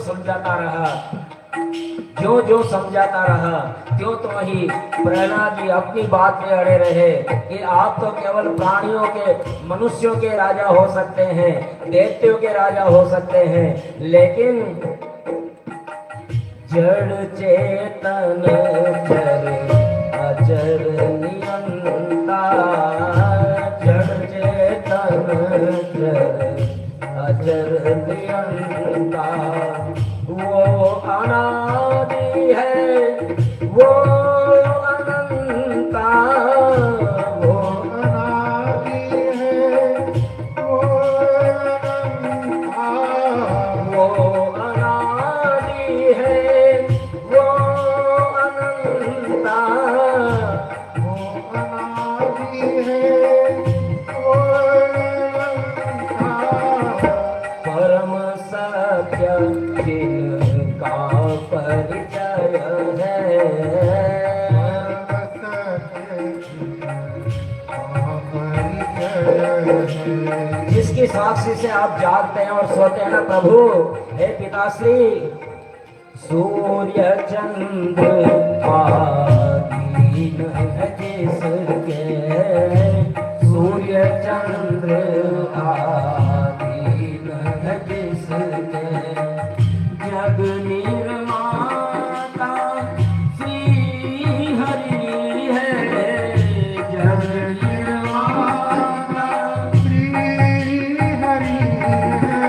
समझाता रहा, जो जो समझाता रहा त्यों तो वही प्रहलाद जी अपनी बात में अड़े रहे कि आप तो केवल प्राणियों के, मनुष्यों के राजा हो सकते हैं, देवताओं के राजा हो सकते हैं, लेकिन जड़ चेतन चर अचर नियंता, जड़ चेतन चर अचर नियंता, वो अनादि है वो अनंता, वो अनादि है वो अनंता, वो अनादि है वो अनंता, वो अनादि है वो अनंता, परम सत्य जिनका परिचय है, जिसकी साक्षी से आप जागते हैं और सोते हैं ना प्रभु। हे पिताश्री, सूर्य चंद्र आदि है जिसके, सूर्य चंद्र आदि है जिसके, जग निर्माता श्री हरि है, जग निर्माता श्री हरि है,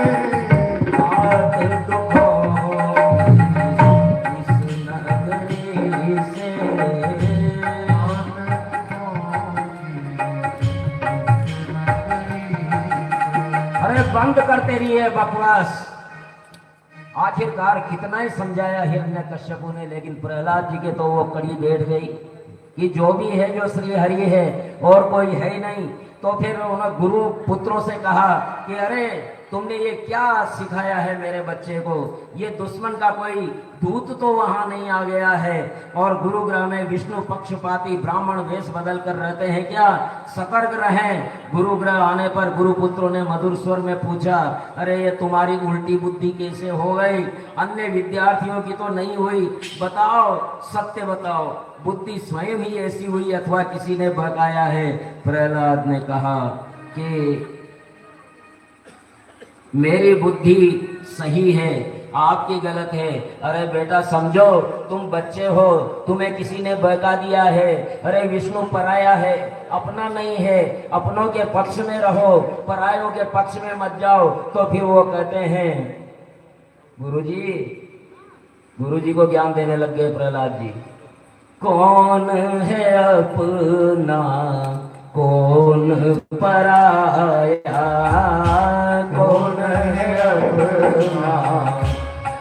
आत दुखों इस नगरी से, अरे बंद करते रहिए बकवास। आखिरकार कितना ही समझाया हिरण्यकश्यपु ने, लेकिन प्रहलाद जी के तो वो कड़ी बैठ गई कि जो भी है जो श्री हरि है और कोई है ही नहीं। तो फिर उन्होंने गुरु पुत्रों से कहा कि अरे तुमने ये क्या सिखाया है मेरे बच्चे को, ये दुश्मन का कोई दूत तो वहां नहीं आ गया है, और गुरुगृह में विष्णु पक्षपाती ब्राह्मण वेश बदल कर रहते हैं क्या, सतर्क रहें। गुरुगृह आने पर गुरुपुत्रों ने मधुर स्वर में पूछा, अरे ये तुम्हारी उल्टी बुद्धि कैसे हो गई, अन्य विद्यार्थियों की तो नहीं हुई, बताओ सत्य बताओ, बुद्धि स्वयं ही ऐसी हुई अथवा किसी ने बहकाया है। प्रहलाद ने कहा कि मेरी बुद्धि सही है, आपकी गलत है। अरे बेटा समझो, तुम बच्चे हो, तुम्हें किसी ने बहका दिया है। अरे विष्णु पराया है, अपना नहीं है, अपनों के पक्ष में रहो, परायों के पक्ष में मत जाओ। तो फिर वो कहते हैं, गुरुजी को ज्ञान देने लग गए प्रहलाद जी, कौन है अपना कौन पराया, कौन है अपना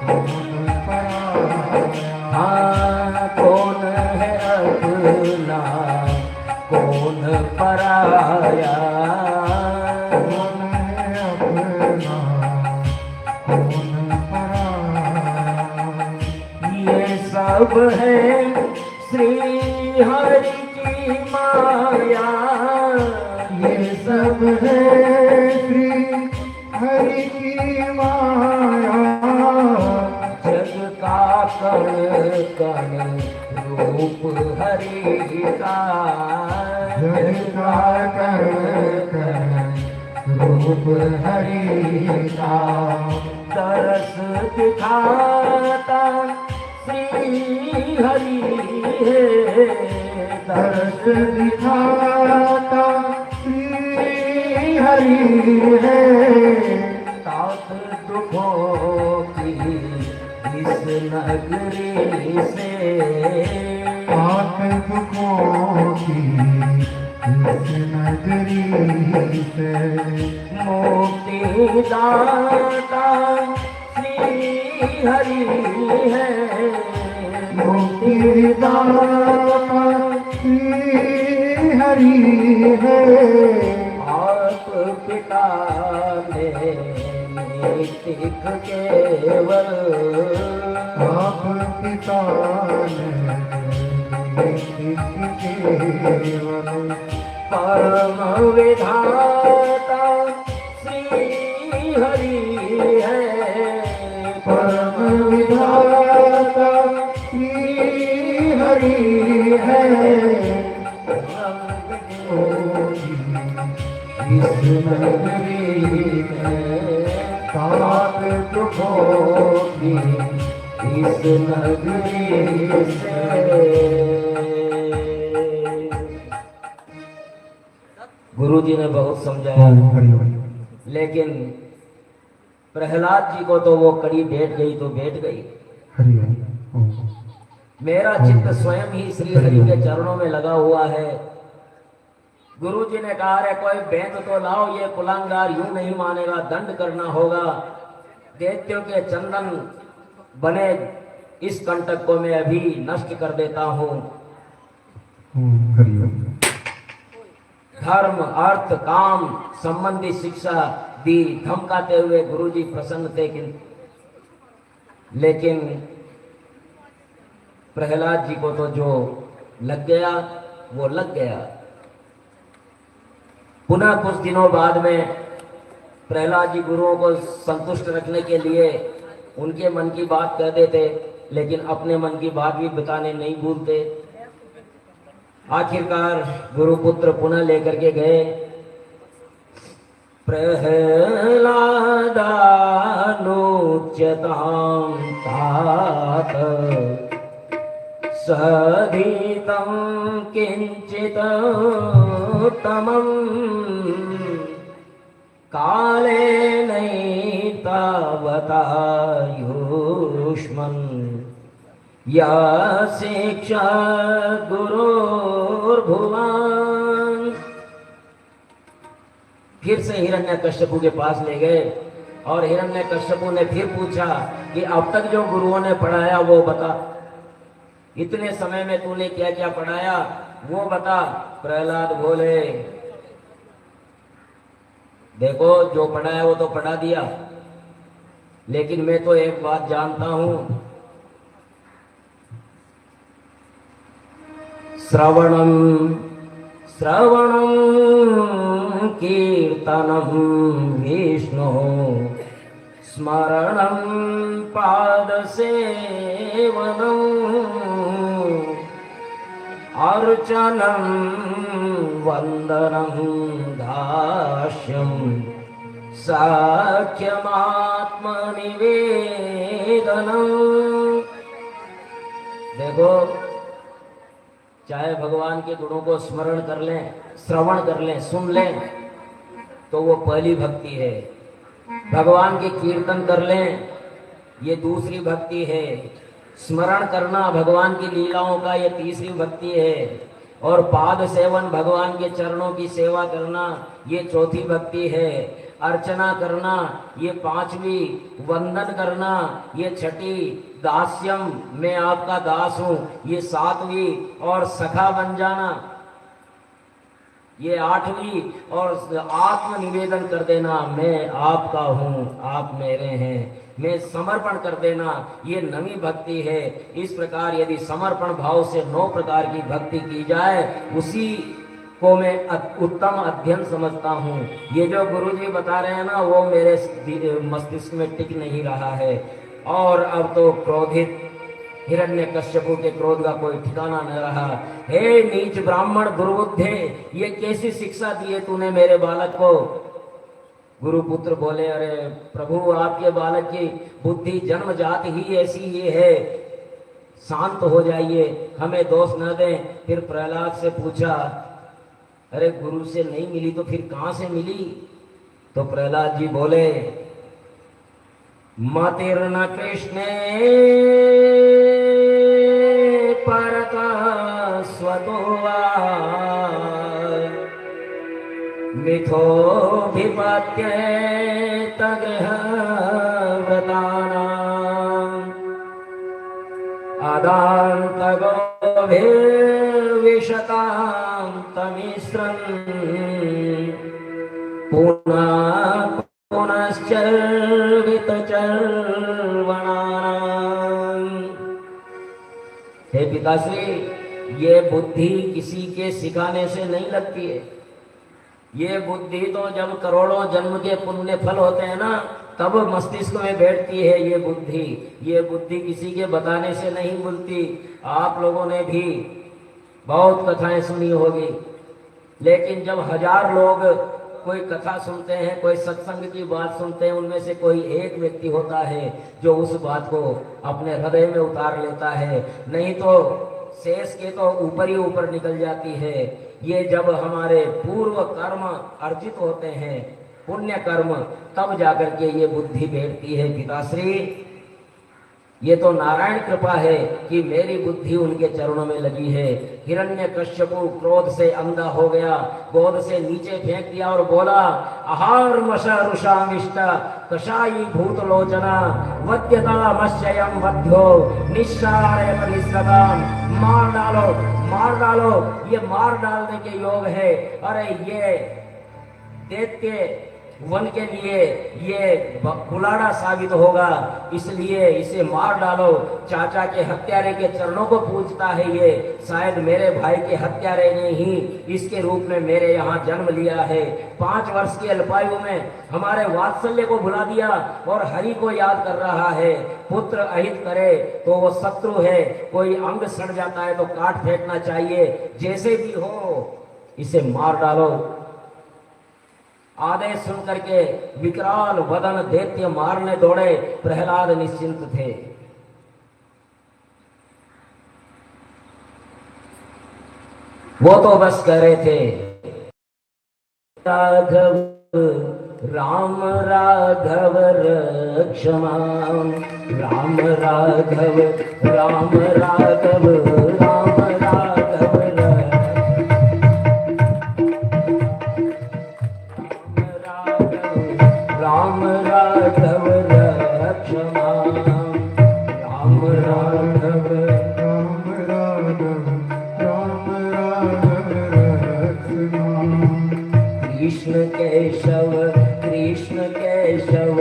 कौन पराया, हाँ कौन है अपना कौन पराया, कौन है अपना कौन पराया, ये सब है श्री हरि की माया, ये सब है श्री हरि की माया, जग का कण कण रूप हरि का, जग का कण कण रूप हरि का, तरस दिखाता श्री हरि है, तरस दिखाता श्री हरि है, तात दुखों की इस नगरी से, तात दुखों की इस नगरी से, मुक्ति दाता श्री हरि है, मुक्ति दाता श्री हरि है, आप पिता में सिख केवल, आप पिता में सिख केवल, परम विधाता श्री हरि है, परम विधाता श्री हरि है। इस नगरी में सात दुखों की इस नगरी से। गुरु जी ने बहुत समझाया, लेकिन प्रहलाद जी को तो वो कड़ी बैठ गई तो बैठ गई। मेरा चित्त स्वयं ही श्री हरि के चरणों में लगा हुआ है। गुरु जी ने कहा है कोई बेंत तो लाओ, ये कुलांगार यूं नहीं मानेगा, दंड करना होगा। दैत्यों के चंदन बने इस कंटक को मैं अभी नष्ट कर देता हूं। धर्म अर्थ काम संबंधी शिक्षा दी, धमकाते हुए गुरुजी प्रसन्न थे। लेकिन प्रहलाद जी को तो जो लग गया वो लग गया। पुनः कुछ दिनों बाद में प्रहलाद जी गुरुओं को संतुष्ट रखने के लिए उनके मन की बात कह देते, लेकिन अपने मन की बात भी बताने नहीं भूलते। आखिरकार गुरुपुत्र पुनः लेकर के गए। प्रहलादानुच्यतां तात सधीतं किंचित तमं कालेनैतावता युष्मन् या शिक्षा गुरुर्भुवान्। फिर से हिरण्यकश्यपु के पास ले गए और हिरण्यकश्यपु ने फिर पूछा कि अब तक जो गुरुओं ने पढ़ाया वो बता, इतने समय में तूने क्या क्या पढ़ाया वो बता। प्रहलाद बोले देखो जो पढ़ाया वो तो पढ़ा दिया, लेकिन मैं तो एक बात जानता हूं, श्रवणं कीर्तनं विष्णु स्मरणं पादसेवनं अर्चनं वंदनं दास्यं साख्यमात्मनिवेदनं। देखो चाहे भगवान के गुणों को स्मरण कर लें, श्रवण कर लें, सुन लें तो वो पहली भक्ति है। भगवान के कीर्तन कर लें ये दूसरी भक्ति है। स्मरण करना भगवान की लीलाओं का ये तीसरी भक्ति है। और पाद सेवन भगवान के चरणों की सेवा करना ये चौथी भक्ति है। अर्चना करना ये पांचवी, वंदन करना ये छठी, दास्यम मैं आपका दास हूं ये सातवीं, और सखा बन जाना ये आठवीं, और आत्म निवेदन कर देना मैं आपका हूं आप मेरे हैं, मैं समर्पण कर देना ये नवी भक्ति है। इस प्रकार यदि समर्पण भाव से 9 प्रकार की भक्ति की जाए उसी को मैं उत्तम अध्ययन समझता हूँ। ये जो गुरुजी बता रहे हैं ना वो मेरे मस्तिष्क में टिक नहीं रहा है। और अब तो क्रोधित हिरण्यकश्यपु के क्रोध का कोई ठिकाना न रहा। हे नीच ब्राह्मण दुर्बुद्धे, ये कैसी शिक्षा दी है तूने मेरे बालक को। गुरुपुत्र बोले अरे प्रभु आपके बालक की बुद्धि जन्मजात ही ऐसी ही है, शांत हो जाइए, हमें दोष न दें। फिर प्रहलाद से पूछा अरे गुरु से नहीं मिली तो फिर कहां से मिली। तो प्रहलाद जी बोले मतिर्न कृष्णे परता स्वतो वा मिथोऽभिपत्येत गृहव्रतानाम् अदान्तगोभिर्विशतां तमिस्रन् पुनः पुनश्चर्वितचर्वणानाम्। हे पिताश्री ये बुद्धि किसी के सिखाने से नहीं लगती है। ये बुद्धि तो जब करोड़ों जन्म के पुण्य फल होते हैं ना तब मस्तिष्क में बैठती है ये बुद्धि। ये बुद्धि किसी के बताने से नहीं मिलती। आप लोगों ने भी बहुत कथाएं सुनी होगी, लेकिन जब 1000 लोग कोई कथा सुनते हैं, कोई सत्संग की बात सुनते हैं, उनमें से कोई एक व्यक्ति होता है जो उस बात को अपने हृदय में उतार लेता है, नहीं तो शेष के तो ऊपर ही ऊपर निकल जाती है। ये जब हमारे पूर्व कर्म अर्जित होते हैं, पुण्य कर्म, तब जाकर के ये बुद्धि बैठती है। पिताश्री, ये तो नारायण कृपा है कि मेरी बुद्धि उनके चरणों में लगी है। हिरण्यकश्यपु क्रोध से अंधा हो गया, गोद से नीचे फेंक दिया और बोला, आहार मशरुषामिष्ट कषायी भूतलोचना वद्यता मश्चयम वध्यो निस्सारयत निस्सदाम। मार डालो, मार डालो। ये मार डालने के योग है। अरे ये दैत्य वन के लिए ये कुलाड़ा साबित होगा, इसलिए इसे मार डालो। चाचा के हत्यारे के चरणों को पूजता है ये, शायद मेरे भाई के हत्यारे ने ही इसके रूप में मेरे यहाँ जन्म लिया है। 5 वर्ष की अल्पायु में हमारे वात्सल्य को भुला दिया और हरि को याद कर रहा है। पुत्र अहित करे तो वो शत्रु है, कोई अंग सड़ जाता है तो काट फेंकना चाहिए। जैसे भी हो इसे मार डालो। आदेश सुन करके विकराल वदन दैत्य मारने दौड़े। प्रहलाद निश्चिंत थे। वो तो बस कह रहे थे, राघव राम राघव रक्ष माम, राम राघव राम राघव राम राघव राम राघव रक्ष माम, राम राघव राम राघव राम राघव रक्ष माम। कृष्ण केशव कृष्ण केशव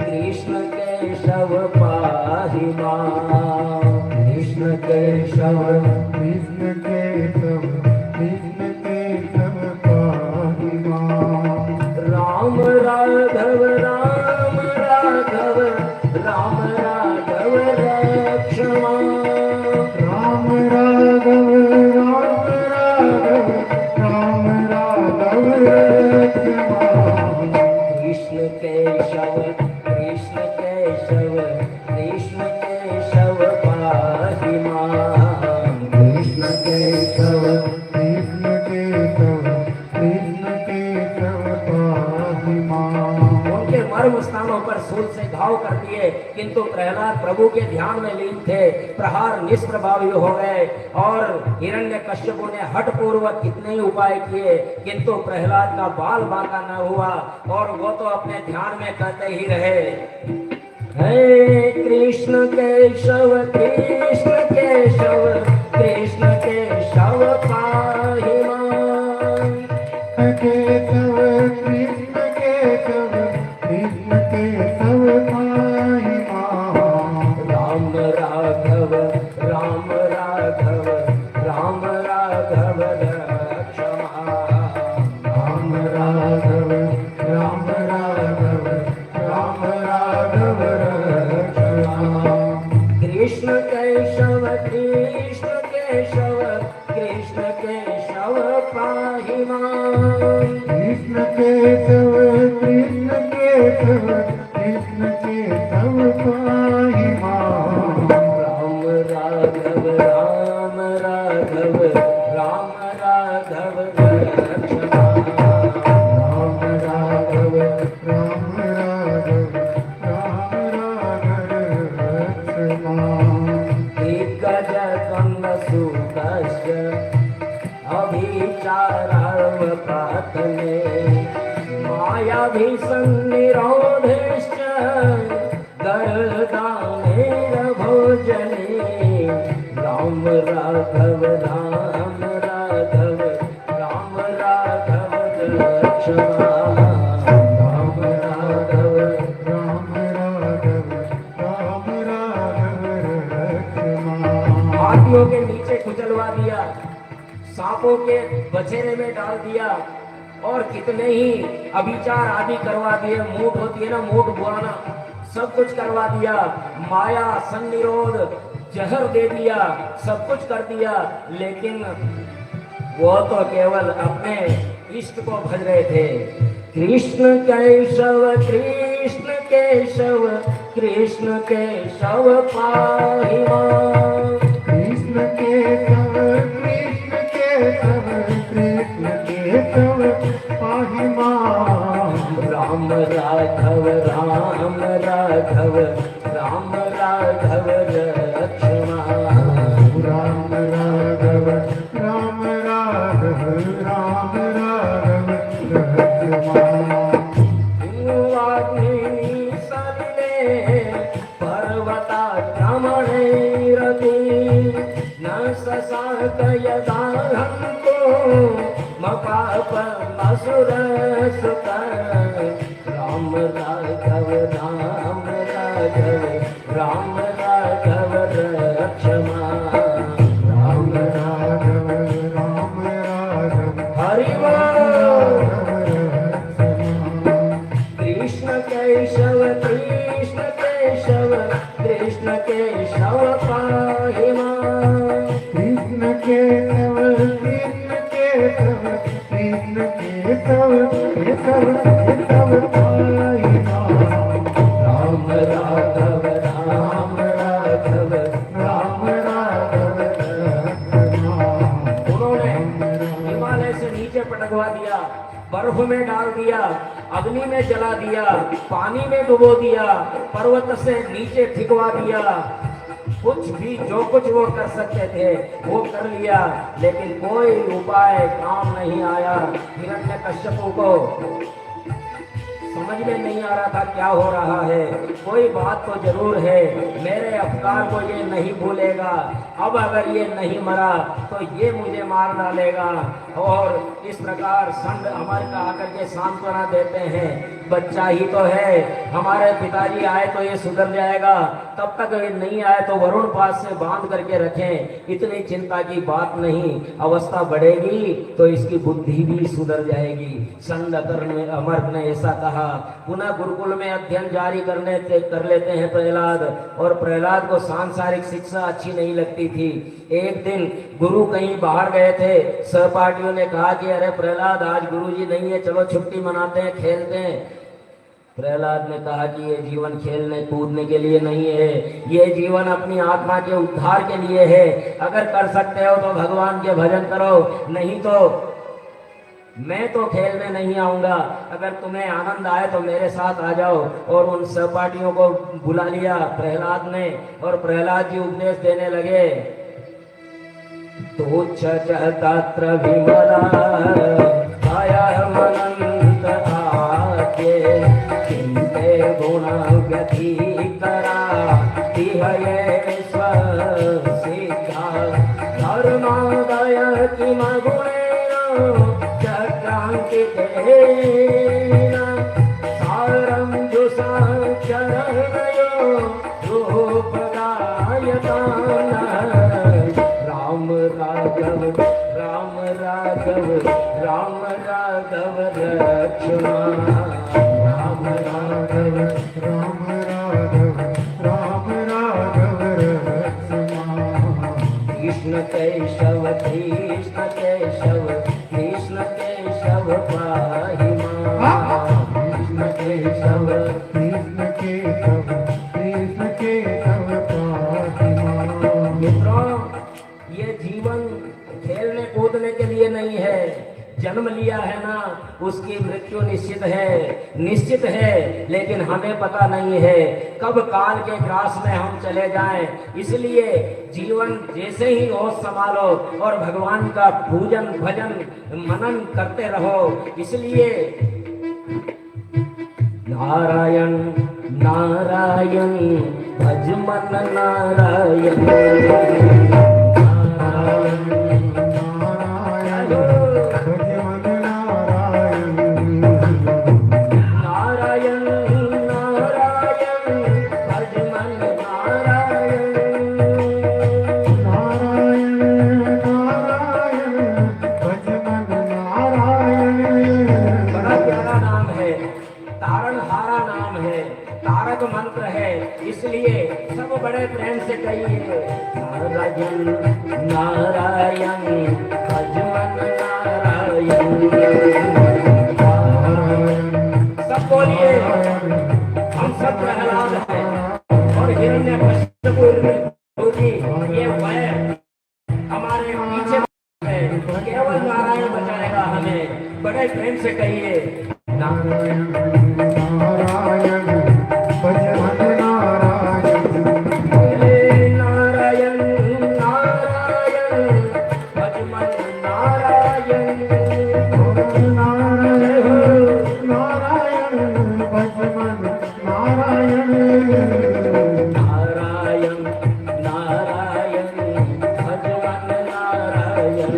कृष्ण केशव पाहि माम, कृष्ण केशव कृष्ण केशव कृष्ण केशव पाहि माम। राम राघव राम राघव राम राघव रक्ष माम, राम राघव राम राघव राम राघव रक्ष माम। कृष्ण केशव कृष्ण केशव कृष्ण केशव पाहि माम, कृष्ण केशव कृष्ण केशव कृष्ण केशव पाहि माम। उनके मर्म स्थानों पर सूल से घाव कर दिए, किंतु प्रहलाद प्रभु के ध्यान में लीन थे। प्रहार निष्प्रभावी हो गए और हिरण्यकश्यपु ने हठ पूर्वक कितने ही उपाय किए, किंतु प्रहलाद का बाल बांका न हुआ और वो तो अपने ध्यान में कहते ही रहे, हे कृष्ण केशव कृष्ण केशव कृष्ण केशव पाहि माम, केशव कृष्ण केशव कृष्ण केशव पाहि माम। राम राघव राम राघव राम राघव रक्ष माम, राम राघव राम राघव राम राघव रक्ष माम। कृष्ण केशव कृष्ण केशव कृष्ण केशव पाहि माम, कृष्ण केशव कृष्ण केशव कृष्ण केशव पाहि माम। राम राघव राम राघव राम राघव रक्ष माम, राम राघव राम राघव राम राघव रक्ष माम। दिग्गज कंद सुकस्य अभिचाराव पातने माया भीषन्निरोधेश्च गर्दानेर भोजने। राम राघव राम राघव राम राघव रक्ष माम, राम राघव राम राघव राम राघव रक्ष माम। हाथियों के नीचे कुचलवा दिया, सांपों के बछेरे में डाल दिया, और कितने ही अभिचार आदि करवा दिए, मूठ होती है ना, मूठ बुआना, सब कुछ करवा दिया, माया संनिरोध जहर दे दिया, सब कुछ कर दिया, लेकिन वो तो केवल अपने इष्ट को भज रहे थे। कृष्ण केशव कृष्ण केशव कृष्ण केशव पाहि मां। कृष्ण केशव कृष्ण केशव कृष्ण केशव पाहि मां। राम राघव राम राघव राम राघव रक्ष मां। राम राघव राम राघव राम राघव रक्ष मां। वाग्मी सलिले पर्वताक्रमणैरपि न ससाक यदा हन्तो मपापमसुरसुत। राम राघव राम राघव राम राघव रक्ष मां। राम राघव राम राघव हरि बोल। कृष्ण केशव कृष्ण केशव कृष्ण केशव पाहि मां। कृष्ण केशव कृष्ण केशव कृष्ण केशव केशव केशव पाहि मां। राम राघव राम राघव राम राघव रक्ष मां। उन्होंने हिमालय से नीचे पटकवा दिया, बर्फ में डाल दिया, अग्नि में जला दिया, पानी में डुबो दिया, पर्वत से नीचे ठिकवा दिया, कुछ भी जो कुछ वो कर सकते थे वो कर लिया, लेकिन कोई उपाय काम नहीं आया। हिरण्यकश्यपु को समझ में नहीं आ रहा था क्या हो रहा है। कोई बात तो जरूर है, मेरे अवतार को ये नहीं भूलेगा, अब अगर ये नहीं मरा तो ये मुझे मार डालेगा। और इस प्रकार संग अमर का आकर के सांत्वना देते हैं, बच्चा ही तो है, हमारे पिताजी आए तो ये सुधर जाएगा, तब तक ये नहीं आए तो वरुण पास से बांध करके रखें, इतनी चिंता की बात नहीं, अवस्था बढ़ेगी तो इसकी बुद्धि भी सुधर जाएगी। संग अमर ने ऐसा कहा। पुनः गुरुकुल में अध्ययन जारी कर लेते हैं प्रहलाद, और प्रहलाद को सांसारिक शिक्षा अच्छी नहीं लगती थी। एक दिन गुरु कहीं बाहर गए थे, सहपाठियों ने कहा कि अरे प्रहलाद आज गुरुजी नहीं है, चलो छुट्टी मनाते हैं, खेलते हैं। प्रहलाद ने कहा कि ये जीवन खेलने कूदने के लिए नहीं है, ये जीवन अपनी आत्मा के उद्धार के लिए है। अगर कर सकते हो तो भगवान के भजन करो, नहीं तो मैं तो खेलने नहीं आऊंगा। अगर तुम्हें आनंद आए तो मेरे साथ आ जाओ। और उन सहपाठियों को बुला लिया प्रहलाद ने, और प्रहलाद जी उपदेश देने लगे। तो तत्र विमला मनंत आके चिंते गुण व्यतीतरा तिहये स्वसिद्धा धर्मादय किम गुणेन चक्रांति तेन सारं जुषाचरणयो रूपगायतान। राम राघव राम राघव राम राघव रक्ष मां। राम राघव राम राघव राम राघव रक्ष मां। कृष्ण केशव कृष्ण केशव कृष्ण केशव पाहि मां। कृष्ण केशव कृष्ण केशव कृष्ण केशव पाहि मां। मित्रों, ये जीवन खेलने कूदने के लिए नहीं है। जन्म लिया है ना, उसकी मृत्यु निश्चित है, लेकिन हमें पता नहीं है कब काल के ग्रास में हम चले जाएं। इसलिए जीवन जैसे ही होश संभालो और भगवान का पूजन भजन मनन करते रहो। इसलिए नारायण नारायण भज मन नारायण। बड़े प्रेम से कहिए नारायण नारायण भजमन नारायण। सब बोलिए, हम सब प्रहलाद हैं और हिरण्यकश्यप होगी ये वैर हमारे पीछे है, केवल नारायण बचाएगा हमें। बड़े प्रेम से कहिए नारायण नारायण भजमन नारायण। नारायण नारायण भजमन नारायण। नारायण नारायण भजमन नारायण। नारायण नारायण भजमन नारायण।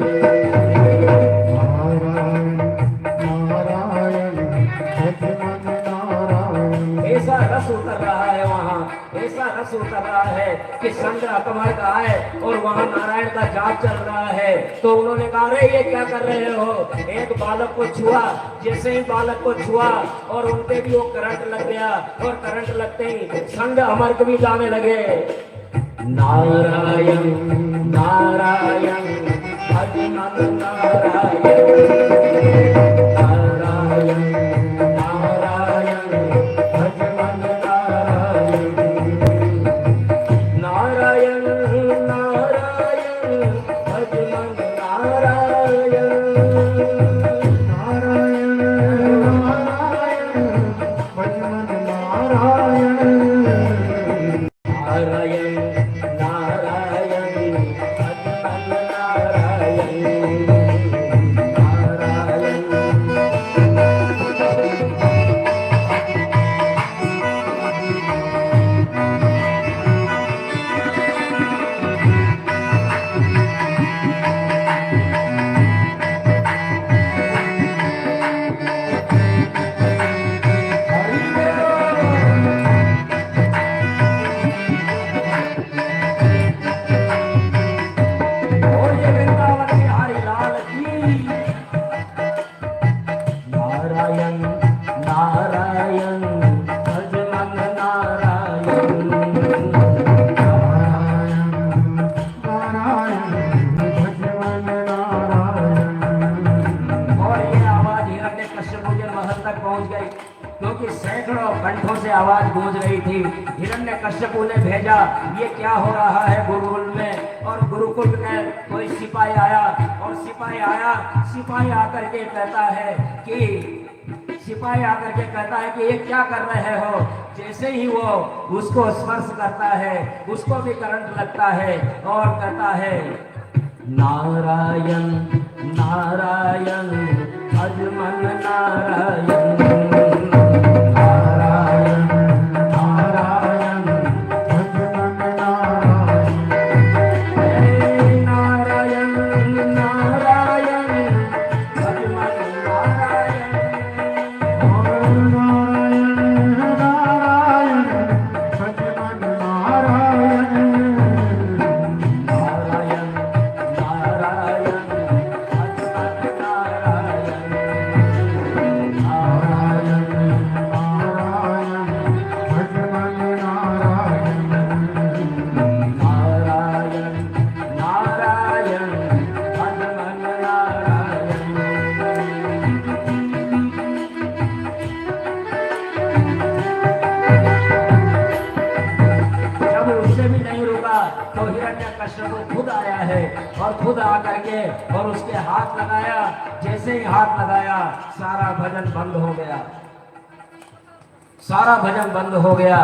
नारायण भजमन नारायण। ऐसा रस उतर रहा है वहाँ, ऐसा रस उतर रहा है कि चंद्र कमर का है और वहाँ नारायण का जाप चल रहा है। तो उन्होंने कहा अरे ये क्या कर रहे हो। एक बालक को छुआ, जैसे ही बालक को छुआ और उनपे भी वो करंट लग गया और करंट लगते ही संग अमर कभी गाने लगे नारायण नारायण भजमन नारायण। नारायण नारायण भजमन नारायण। नारायण नारायण भजमन नारायण। नारायण नारायण भजमन नारायण। नारायण नारायण भजमन नारायण। और ये वृंदावन बिहारी लाल की। नारायण नारायण भजमन नारायण। नारायण नारायण भजमन नारायण। और ये आवाज हिरण्यकश्यप के महल तक पहुंच गई, क्योंकि सैकड़ों कंठों से आवाज गूंज रही थी। हिरण्यकश्यप ने भेजा ये क्या हो रहा है गुरुकुल में। और गुरुकुल में कोई सिपाही आया और सिपाही आकर के कहता है कि ये क्या कर रहे हो। जैसे ही वो उसको स्पर्श करता है उसको भी करंट लगता है और कहता है नारायण नारायण भजमन नारायण। नारायण नारायण भजमन नारायण। नारायण नारायण भजमन नारायण। नारायण नारायण भजमन नारायण। नारायण नारायण भजमन नारायण। नारायण नारायण भजमन नारायण। नारायण नारायण भजमन नारायण। जब उससे भी नहीं रुका तो हिरण्यकश्यप खुद आया है और खुद आकर के और उसके हाथ लगाया। जैसे ही हाथ लगाया सारा भजन बंद हो गया, सारा भजन बंद हो गया।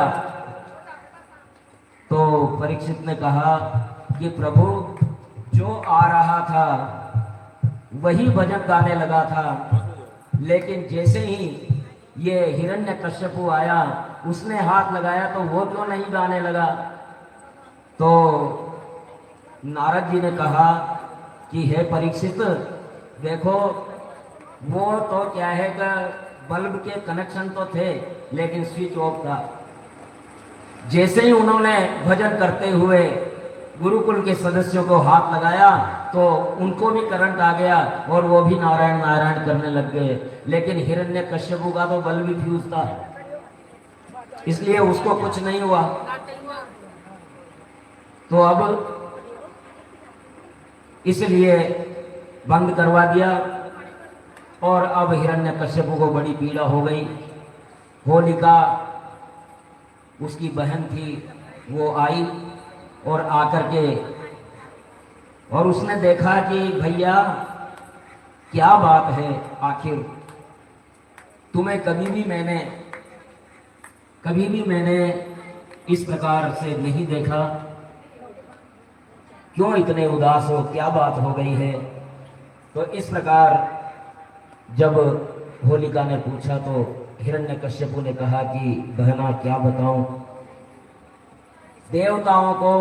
तो परीक्षित ने कहा कि प्रभु जो आ रहा था वही भजन गाने लगा था, लेकिन जैसे ही ये हिरण्यकश्यप आया उसने हाथ लगाया तो वो क्यों नहीं गाने लगा। तो नारद जी ने कहा कि हे परीक्षित देखो, वो तो क्या है कि बल्ब के कनेक्शन तो थे लेकिन स्विच ऑफ था। जैसे ही उन्होंने भजन करते हुए गुरुकुल के सदस्यों को हाथ लगाया तो उनको भी करंट आ गया और वो भी नारायण नारायण करने लग गए। लेकिन हिरण्यकश्यप का तो बल्ब भी फ्यूज था, इसलिए उसको कुछ नहीं हुआ। तो अब इसलिए बंद करवा दिया। और अब हिरण्यकश्यप को बड़ी पीड़ा हो गई। होलिका उसकी बहन थी, वो आई और आकर के और उसने देखा कि भैया क्या बात है, आखिर तुम्हें कभी भी मैंने इस प्रकार से नहीं देखा, क्यों इतने उदास हो, क्या बात हो गई है। तो इस प्रकार जब होलिका ने पूछा तो हिरण्यकश्यप ने कहा कि बहना क्या बताऊं, देवताओं को,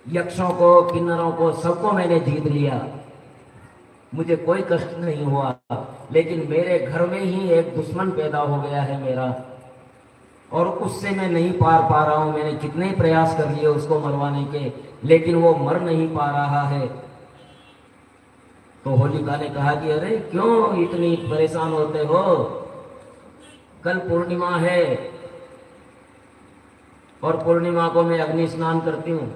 यक्षों को, किन्नरों को, सबको मैंने जीत लिया, मुझे कोई कष्ट नहीं हुआ, लेकिन मेरे घर में ही एक दुश्मन पैदा हो गया है मेरा, और उससे मैं नहीं पार पा रहा हूं। मैंने कितने ही प्रयास कर लिए उसको मरवाने के, लेकिन वो मर नहीं पा रहा है। तो होलिका ने कहा कि अरे क्यों इतनी परेशान होते हो, कल पूर्णिमा है और पूर्णिमा को मैं अग्नि स्नान करती हूँ,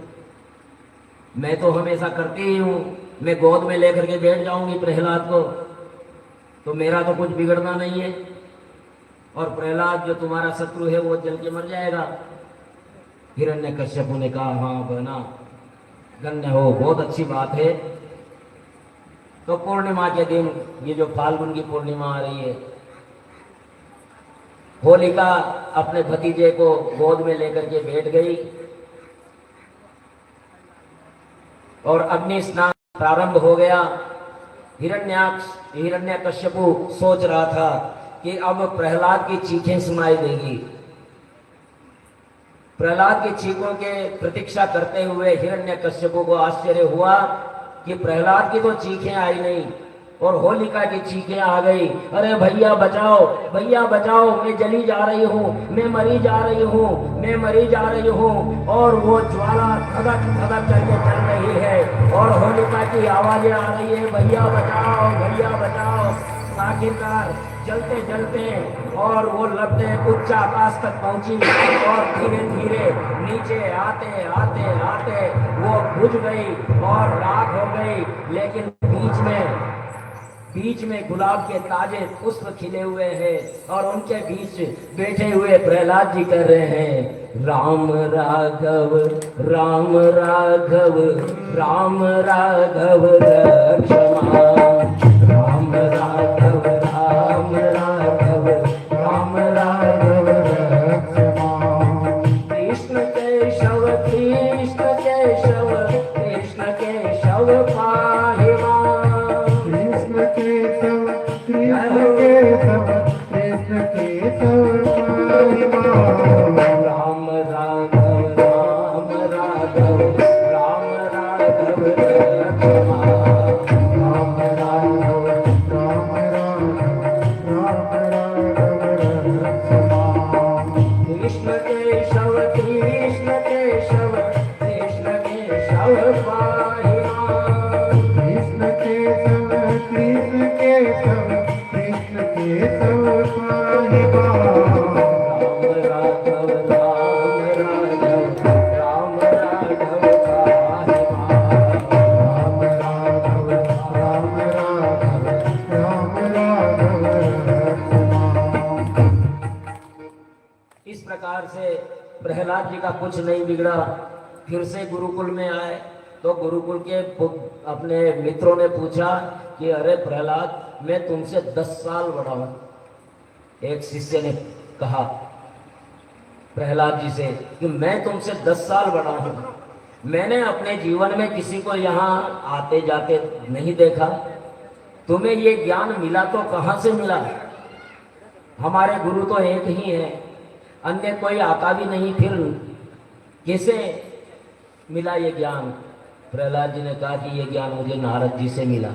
मैं तो हमेशा करती ही हूँ, मैं गोद में लेकर के बैठ जाऊंगी प्रहलाद को, तो मेरा तो कुछ बिगड़ना नहीं है, और प्रहलाद जो तुम्हारा शत्रु है वो जल के मर जाएगा। हिरण्यकश्यप ने कहा हाँ बहना, गण्य हो, बहुत अच्छी बात है। तो पूर्णिमा के दिन, ये जो फाल्गुन की पूर्णिमा आ रही है, होलिका अपने भतीजे को गोद में लेकर के बैठ गई और अग्नि स्नान प्रारंभ हो गया। हिरण्यकश्यपु सोच रहा था कि अब प्रहलाद की चीखें सुनाई देगी। प्रहलाद की चीखों के प्रतीक्षा करते हुए हिरण्यकश्यपु को आश्चर्य हुआ कि प्रहलाद की तो चीखें आई नहीं और होलिका की चीखें आ गई। अरे भैया बचाओ, भैया बचाओ, मैं जली जा रही हूँ, मैं मरी जा रही हूँ, मैं मरी जा रही हूँ। और वो ज्वाला धधक धधक करके चल रही है और होलिका की आवाजें आ रही है, भैया बचाओ, भैया बचाओ। आखिरकार जलते जलते और वो लपटे उच्च आकाश तक पहुंची और धीरे धीरे नीचे आते आते आते वो बुझ गई और राख हो गई। लेकिन बीच में गुलाब के ताजे पुष्प खिले हुए हैं और उनके बीच बैठे हुए प्रहलाद जी कर रहे हैं, राम राघव राम राघव राम राघव रक्षमा, राम राघव राम राघव राम राघव रक्षमा। कृष्ण केशव कृष्ण केशव कृष्ण केशव पाहि मां। कृष्ण केशव कृष्ण केशव कृष्ण केशव पाहि मां। राम राघव राम राघव राम राघव रक्षमा, राम राघव राम राघव राम राघव रक्षमा। कृष्ण केशव कृष्ण केशव कृष्ण केशव पाहि मां। कृष्ण केशव कृष्ण केशव कृष्ण केशव पाहि मां। राम राघव राम राघव राम राघव पाहि मां। राम राघव राम राघव राम राघव रक्षमा। इस प्रकार से प्रहलाद जी का कुछ नहीं बिगड़ा। फिर से गुरुकुल में आए तो गुरुकुल के अपने मित्रों ने पूछा कि अरे प्रहलाद, मैं तुमसे 10 साल बड़ा हूं। एक शिष्य ने कहा प्रहलाद जी से कि मैं तुमसे 10 साल बड़ा हूं, मैंने अपने जीवन में किसी को यहाँ आते जाते नहीं देखा, तुम्हें ये ज्ञान मिला तो कहाँ से मिला? हमारे गुरु तो एक ही है, अन्य कोई आता भी नहीं, फिर कैसे मिला ये ज्ञान? प्रहलाद जी ने कहा कि ये ज्ञान मुझे नारद जी से मिला।